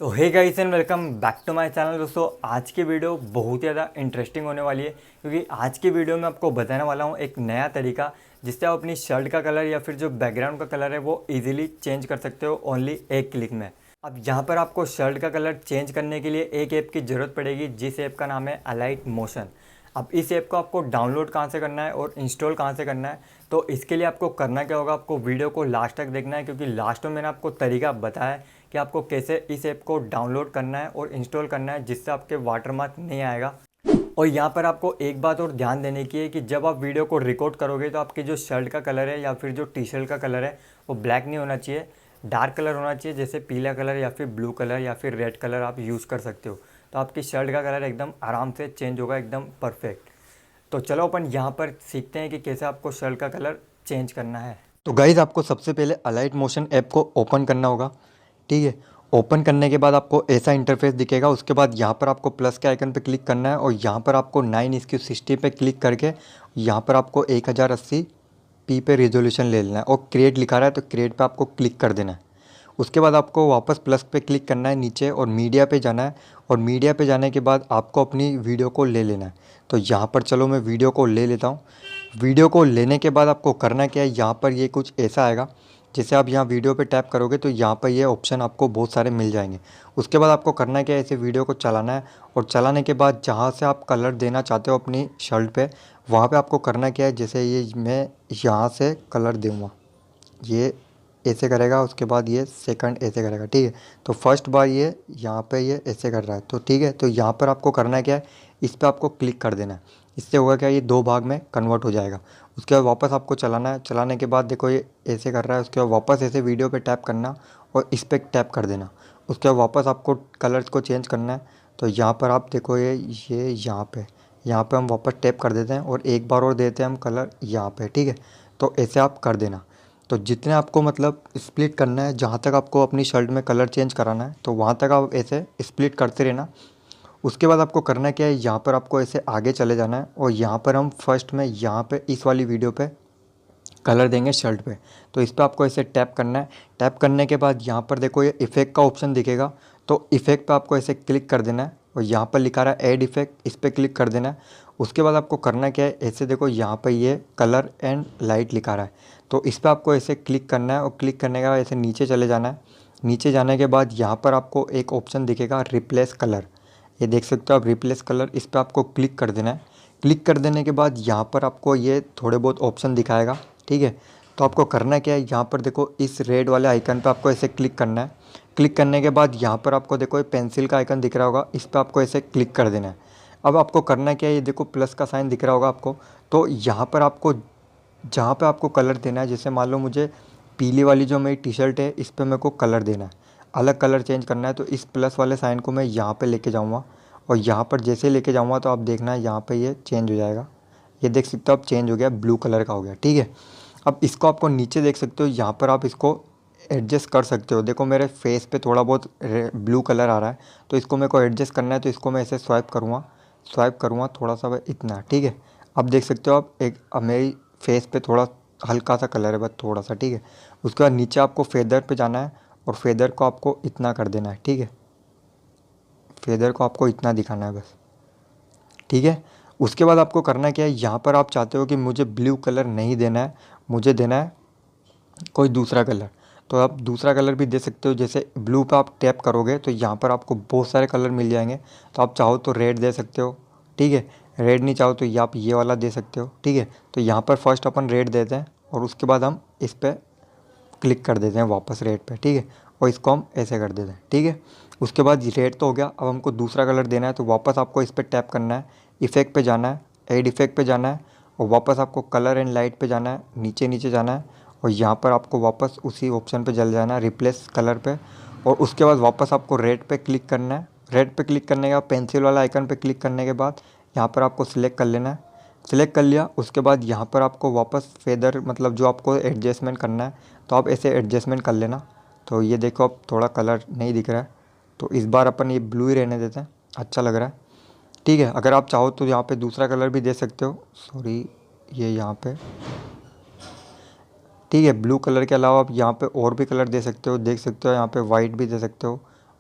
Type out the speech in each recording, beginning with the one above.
तो hey guys and welcome back to my channel. दोस्तों आज की वीडियो बहुत ही ज़्यादा इंटरेस्टिंग होने वाली है क्योंकि आज की वीडियो में आपको बताने वाला हूँ एक नया तरीका जिससे आप अपनी शर्ट का कलर या फिर जो बैकग्राउंड का कलर है वो इजीली चेंज कर सकते हो ओनली एक क्लिक में। अब यहाँ पर आपको शर्ट का कलर चेंज करने के लिए एक ऐप की ज़रूरत पड़ेगी जिस ऐप का नाम है अलाइट मोशन। अब इस ऐप को आपको डाउनलोड कहाँ से करना है और इंस्टॉल कहाँ से करना है, तो इसके लिए आपको करना क्या होगा, आपको वीडियो को लास्ट तक देखना है क्योंकि लास्ट में मैंने आपको तरीका बताया है कि आपको कैसे इस ऐप को डाउनलोड करना है और इंस्टॉल करना है जिससे आपके वाटरमार्क नहीं आएगा। और यहाँ पर आपको एक बात और ध्यान देने की है कि जब आप वीडियो को रिकॉर्ड करोगे तो आपकी जो शर्ट का कलर है या फिर जो टी शर्ट का कलर है वो ब्लैक नहीं होना चाहिए, डार्क कलर होना चाहिए, जैसे पीला कलर या फिर ब्लू कलर या फिर रेड कलर आप यूज़ कर सकते हो। तो आपकी शर्ट का कलर एकदम आराम से चेंज होगा, एकदम परफेक्ट। तो चलो अपन यहाँ पर सीखते हैं कि कैसे आपको शर्ट का कलर चेंज करना है। तो गाइज़ आपको सबसे पहले अलाइट मोशन ऐप को ओपन करना होगा। ठीक है, ओपन करने के बाद आपको ऐसा इंटरफेस दिखेगा। उसके बाद यहाँ पर आपको प्लस के आइकन पे क्लिक करना है और यहाँ पर आपको 9:60 पे क्लिक करके यहाँ पर आपको 1080p पे रेजोल्यूशन ले लेना है और क्रिएट लिखा रहा है तो क्रिएट पे आपको क्लिक कर देना है। उसके बाद आपको वापस प्लस पे क्लिक करना है नीचे और मीडिया पे जाना है और मीडिया पे जाने के बाद आपको अपनी वीडियो को ले लेना है। तो यहाँ पर चलो मैं वीडियो को ले लेता हूँ। वीडियो को लेने के बाद आपको करना क्या है, यहाँ पर ये कुछ ऐसा आएगा। जैसे आप यहाँ वीडियो पे टैप करोगे तो यहाँ पर ये ऑप्शन आपको बहुत सारे मिल जाएंगे। उसके बाद आपको करना क्या है, ऐसे वीडियो को चलाना है और चलाने के बाद जहाँ से आप कलर देना चाहते हो अपनी शर्ट पे वहाँ पे आपको करना क्या है, जैसे ये मैं यहाँ से कलर दूँगा, ये ऐसे करेगा, उसके बाद ये सेकंड ऐसे करेगा। ठीक है, तो फर्स्ट बार ये यहाँ पे ये ऐसे कर रहा है तो ठीक है, तो यहाँ पर आपको करना क्या है, इस पर आपको क्लिक कर देना है। इससे होगा क्या, ये दो भाग में कन्वर्ट हो जाएगा। उसके बाद वापस आपको चलाना है, चलाने के बाद देखो ये ऐसे कर रहा है। उसके बाद वापस ऐसे वीडियो पे टैप करना और इस पर टैप कर देना। उसके बाद वापस आपको कलर्स को चेंज करना है। तो यहाँ पर आप देखो ये यहाँ पे हम वापस टैप कर देते हैं और एक बार और देते हैं हम कलर यहाँ पे। ठीक है, तो ऐसे आप कर देना। तो जितने आपको मतलब स्प्लिट करना है, जहाँ तक आपको अपनी शर्ट में कलर चेंज कराना है तो वहाँ तक आप ऐसे स्प्लिट करते रहना। उसके बाद आपको करना क्या है, यहाँ पर आपको ऐसे आगे चले जाना है और यहाँ पर हम फर्स्ट में यहाँ पे इस वाली वीडियो पे कलर देंगे शर्ट पे। तो इस पर आपको ऐसे टैप करना है। टैप करने के बाद यहाँ पर देखो ये इफ़ेक्ट का ऑप्शन दिखेगा, तो इफ़ेक्ट पे आपको ऐसे क्लिक कर देना है और यहाँ पर लिखा रहा है ऐड इफ़ेक्ट, इस पर क्लिक कर देना है। उसके बाद आपको करना क्या है, ऐसे देखो यहाँ पर ये कलर एंड लाइट लिखा रहा है, तो इस पर आपको ऐसे क्लिक करना है और क्लिक करने के बाद ऐसे नीचे चले जाना है। नीचे जाने के बाद यहाँ पर आपको एक ऑप्शन दिखेगा रिप्लेस कलर, ये देख सकते हो आप रिप्लेस कलर, इस पर आपको क्लिक कर देना है। क्लिक कर देने के बाद यहाँ पर आपको ये थोड़े बहुत ऑप्शन दिखाएगा। ठीक है, तो आपको करना क्या है, यहाँ पर देखो इस रेड वाले आइकन पर आपको ऐसे क्लिक करना है। क्लिक करने के बाद यहाँ पर आपको देखो ये पेंसिल का आइकन दिख रहा होगा, इस पर आपको ऐसे क्लिक कर देना है। अब आपको करना क्या है, ये देखो प्लस का साइन दिख रहा होगा आपको, तो यहाँ पर आपको जहाँ पे आपको कलर देना है, जैसे मान लो मुझे पीली वाली जो मेरी टी शर्ट है इस पे मेरे को कलर देना है, अलग कलर चेंज करना है, तो इस प्लस वाले साइन को मैं यहाँ पे लेके जाऊँगा और यहाँ पर जैसे लेके जाऊँगा तो आप देखना है यहाँ पे ये चेंज हो जाएगा। ये देख सकते हो आप, चेंज हो गया, ब्लू कलर का हो गया। ठीक है, अब इसको आपको नीचे देख सकते हो, यहाँ पर आप इसको एडजस्ट कर सकते हो। देखो मेरे फेस पे थोड़ा बहुत ब्लू कलर आ रहा है, तो इसको मेरे को एडजस्ट करना है, तो इसको मैं ऐसे स्वाइप करूँगा थोड़ा सा इतना। ठीक है, अब देख सकते हो आप, एक अब मेरी फेस पे थोड़ा हल्का सा कलर है बस थोड़ा सा। ठीक है, उसके बाद नीचे आपको फेदर पे जाना है और फेदर को आपको इतना कर देना है। ठीक है, फेदर को आपको इतना दिखाना है बस। ठीक है, उसके बाद आपको करना क्या है, यहाँ पर आप चाहते हो कि मुझे ब्लू कलर नहीं देना है, मुझे देना है कोई दूसरा कलर, तो आप दूसरा कलर भी दे सकते हो। जैसे ब्लू पे आप टैप करोगे तो यहाँ पर आपको बहुत सारे कलर मिल जाएंगे, तो आप चाहो तो रेड दे सकते हो। ठीक है, रेड नहीं चाहो तो आप ये वाला दे सकते हो। ठीक है, तो यहाँ पर फर्स्ट अपन रेड देते हैं और उसके बाद हम इस पर क्लिक कर देते हैं वापस रेड पे। ठीक है, और इसको हम ऐसे कर देते हैं। ठीक है, उसके बाद रेड तो हो गया, अब हमको दूसरा कलर देना है, तो वापस आपको इस पर टैप करना है, इफ़ेक्ट पे जाना है, ऐड इफ़ेक्ट पे जाना है और वापस आपको कलर एंड लाइट पे जाना है, नीचे नीचे जाना है और यहाँ पर आपको वापस उसी ऑप्शन पे चल जाना है रिप्लेस कलर पे और उसके बाद वापस आपको रेड पे क्लिक करना है। रेड पे क्लिक करने के बाद पेंसिल वाला आइकन पे क्लिक करने के बाद यहाँ पर आपको सिलेक्ट कर लेना है। सिलेक्ट कर लिया, उसके बाद यहाँ पर आपको वापस फेदर मतलब जो आपको एडजस्टमेंट करना है तो आप ऐसे एडजस्टमेंट कर लेना। तो ये देखो अब थोड़ा कलर नहीं दिख रहा है, तो इस बार अपन ये ब्लू ही रहने देते हैं, अच्छा लग रहा है। ठीक है, अगर आप चाहो तो यहाँ पे दूसरा कलर भी दे सकते हो, सॉरी ये यहाँ पे। ठीक है, ब्लू कलर के अलावा आप यहाँ पे और भी कलर दे सकते हो, देख सकते हो यहाँ पे वाइट भी दे सकते हो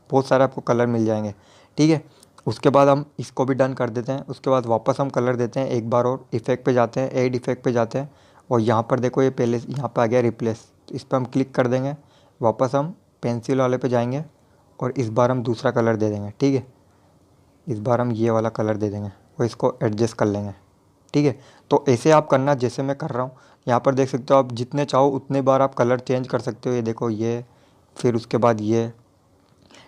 बहुत सारे आपको कलर मिल जाएंगे, ठीक है। उसके बाद हम इसको भी डन कर देते हैं। उसके बाद वापस हम कलर देते हैं एक बार और, इफ़ेक्ट पे जाते हैं, ऐड इफ़ेक्ट पे जाते हैं और यहाँ पर देखो ये पहले यहाँ पर आ गया रिप्लेस, तो इस पर हम क्लिक कर देंगे। वापस हम पेंसिल वाले पे जाएंगे और इस बार हम दूसरा कलर दे देंगे, ठीक है। इस बार हम ये वाला कलर दे देंगे और इसको एडजस्ट कर लेंगे, ठीक है। तो ऐसे आप करना जैसे मैं कर रहा हूँ। यहाँ पर देख सकते हो आप जितने चाहो उतने बार आप कलर चेंज कर सकते हो। ये देखो ये, फिर उसके बाद ये,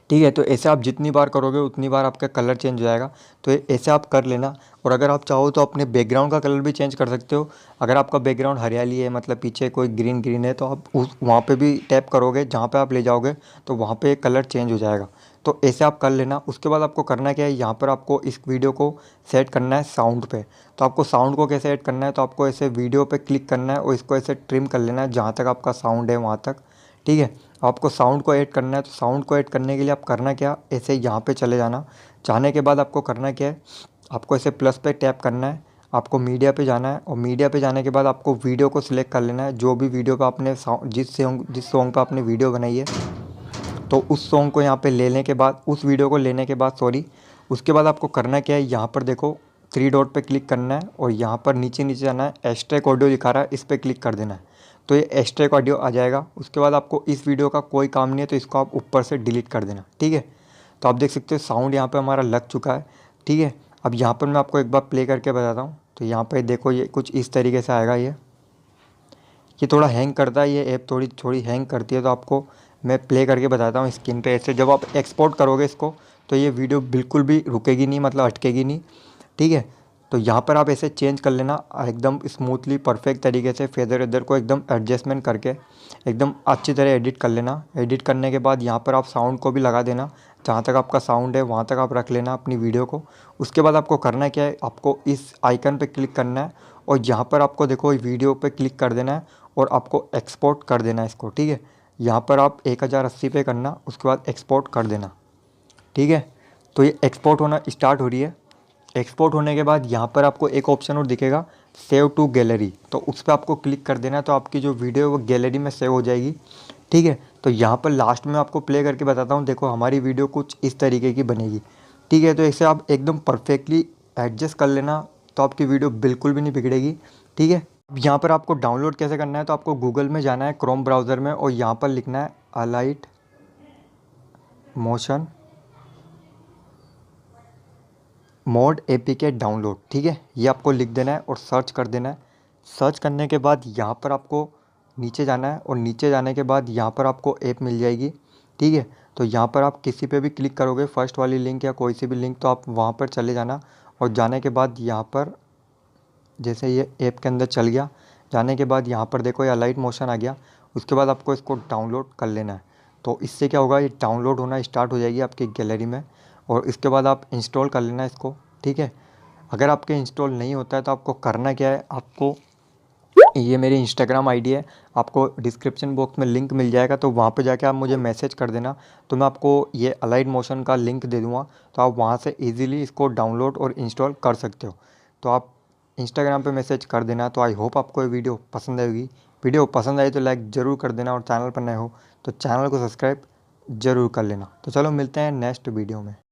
ठीक है। तो ऐसे आप जितनी बार करोगे उतनी बार आपका कलर चेंज हो जाएगा। तो ऐसे आप कर लेना। और अगर आप चाहो तो अपने बैकग्राउंड का कलर भी चेंज कर सकते हो। अगर आपका बैकग्राउंड हरियाली है, मतलब पीछे कोई ग्रीन ग्रीन है, तो आप उस वहाँ पे भी टैप करोगे, जहाँ पे आप ले जाओगे तो वहाँ पे कलर चेंज हो जाएगा। तो ऐसे आप कर लेना। उसके बाद आपको करना क्या है, यहाँ पर आपको इस वीडियो को सेट करना है साउंड पे। तो आपको साउंड को कैसे ऐड करना है, तो आपको ऐसे वीडियो पे क्लिक करना है और इसको ऐसे ट्रिम कर लेना है जहाँ तक आपका साउंड है वहाँ तक, ठीक है। आपको साउंड को ऐड करना है। तो साउंड को ऐड करने के लिए आप करना क्या, ऐसे यहाँ पे चले जाना। जाने के बाद आपको करना क्या है, आपको ऐसे प्लस पे टैप करना है, आपको मीडिया पे जाना है और मीडिया पे जाने के बाद आपको वीडियो को सिलेक्ट कर लेना है। जो भी वीडियो पे आपने जिस सॉन्ग पे आपने वीडियो बनाई है, तो उस सॉन्ग को यहाँ पे लेने के बाद, उस वीडियो को लेने के बाद सॉरी, उसके बाद आपको करना क्या है, यहाँ पर देखो थ्री डॉट पे क्लिक करना है और यहाँ पर नीचे नीचे जाना है, एक्सट्रैक्ट ऑडियो दिखा रहा है, इस पर क्लिक कर देना है। तो ये एक्सट्रैक्ट ऑडियो आ जाएगा। उसके बाद आपको इस वीडियो का कोई काम नहीं है तो इसको आप ऊपर से डिलीट कर देना, ठीक है। तो आप देख सकते हो साउंड यहाँ पर हमारा लग चुका है, ठीक है। अब यहाँ पर मैं आपको एक बार प्ले करके बताता हूँ। तो यहाँ पर देखो ये कुछ इस तरीके से आएगा। ये थोड़ा हैंग करता है, ये ऐप थोड़ी थोड़ी हैंग करती है। तो आपको मैं प्ले करके बताता हूँ स्क्रीन पे। ऐसे जब आप एक्सपोर्ट करोगे इसको, तो ये वीडियो बिल्कुल भी रुकेगी नहीं, मतलब अटकेगी नहीं, ठीक है। तो यहाँ पर आप ऐसे चेंज कर लेना एकदम स्मूथली परफेक्ट तरीके से, फेदर वेदर को एकदम एडजस्टमेंट करके एकदम अच्छी तरह एडिट कर लेना। एडिट करने के बाद यहाँ पर आप साउंड को भी लगा देना, जहाँ तक आपका साउंड है वहाँ तक आप रख लेना अपनी वीडियो को। उसके बाद आपको करना क्या है, आपको इस आइकन पे क्लिक करना है और यहाँ पर आपको देखो वीडियो पे क्लिक कर देना है और आपको एक्सपोर्ट कर देना है इसको, ठीक है। यहाँ पर आप 1080 पे करना, उसके बाद एक्सपोर्ट कर देना, ठीक है। तो ये एक्सपोर्ट होना स्टार्ट हो रही है। एक्सपोर्ट होने के बाद यहाँ पर आपको एक ऑप्शन और दिखेगा, सेव टू गैलरी। तो उस पर आपको क्लिक कर देना है। तो आपकी जो वीडियो है वो गैलरी में सेव हो जाएगी, ठीक है। तो यहाँ पर लास्ट में आपको प्ले करके बताता हूँ। देखो हमारी वीडियो कुछ इस तरीके की बनेगी, ठीक है। तो इसे आप एकदम परफेक्टली एडजस्ट कर लेना, तो आपकी वीडियो बिल्कुल भी नहीं बिगड़ेगी, ठीक है। अब यहाँ पर आपको डाउनलोड कैसे करना है, तो आपको गूगल में जाना है, क्रोम ब्राउज़र में, और यहाँ पर लिखना है alight motion mod APK download, ठीक है। ये आपको लिख देना है और सर्च कर देना है। सर्च करने के बाद यहाँ पर आपको नीचे जाना है और नीचे जाने के बाद यहाँ पर आपको ऐप मिल जाएगी, ठीक है। तो यहाँ पर आप किसी पे भी क्लिक करोगे, फर्स्ट वाली लिंक या कोई सी भी लिंक, तो आप वहाँ पर चले जाना और जाने के बाद यहाँ पर जैसे ये ऐप के अंदर चल गया, जाने के बाद यहाँ पर देखो ये अलाइट मोशन आ गया। उसके बाद आपको इसको डाउनलोड कर लेना है। तो इससे क्या होगा, ये डाउनलोड होना स्टार्ट हो जाएगी आपकी गैलरी में और इसके बाद आप इंस्टॉल कर लेना इसको, ठीक है। अगर आपके इंस्टॉल नहीं होता है तो आपको करना क्या है, आपको ये मेरी इंस्टाग्राम आईडी है, आपको डिस्क्रिप्शन बॉक्स में लिंक मिल जाएगा, तो वहाँ पे जाके आप मुझे मैसेज कर देना। तो मैं आपको ये अलाइट मोशन का लिंक दे दूँगा, तो आप वहाँ से इजीली इसको डाउनलोड और इंस्टॉल कर सकते हो। तो आप इंस्टाग्राम पे मैसेज कर देना। तो आई होप आपको ये वीडियो पसंद आएगी। वीडियो पसंद आई तो लाइक ज़रूर कर देना और चैनल पर नए हो तो चैनल को सब्सक्राइब ज़रूर कर लेना। तो चलो मिलते हैं नेक्स्ट वीडियो में।